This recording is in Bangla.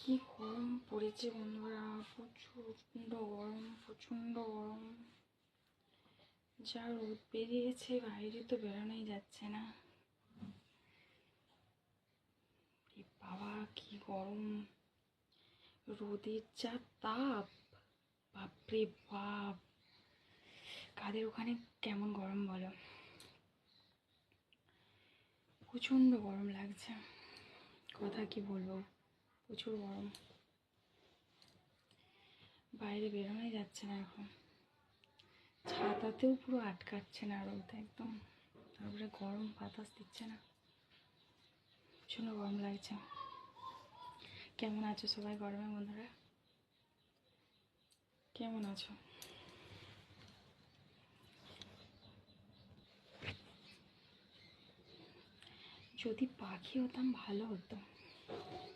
কি গরম পড়েছে বন্ধুরা, প্রচণ্ড গরম, প্রচণ্ড গরম। যা রোদ বেরিয়েছে, বাইরে তো বেরোনোই যাচ্ছে না। বাবা কি গরম, রোদের যা তাপ, বাপরে বাপ। কাদের ওখানে কেমন গরম বলো? প্রচণ্ড গরম লাগছে, কথা কি বলবো, প্রচুর গরম। বাইরে বেরোনোই যাচ্ছে না এখন, ছাতাতেও পুরো আটকাচ্ছে না রোদ একদম। তারপরে গরম বাতাস দিচ্ছে না, প্রচণ্ড গরম লাগছে। কেমন আছো সবাই গরমে বন্ধুরা? কেমন আছো? যদি পাখি হতাম ভালো হতো।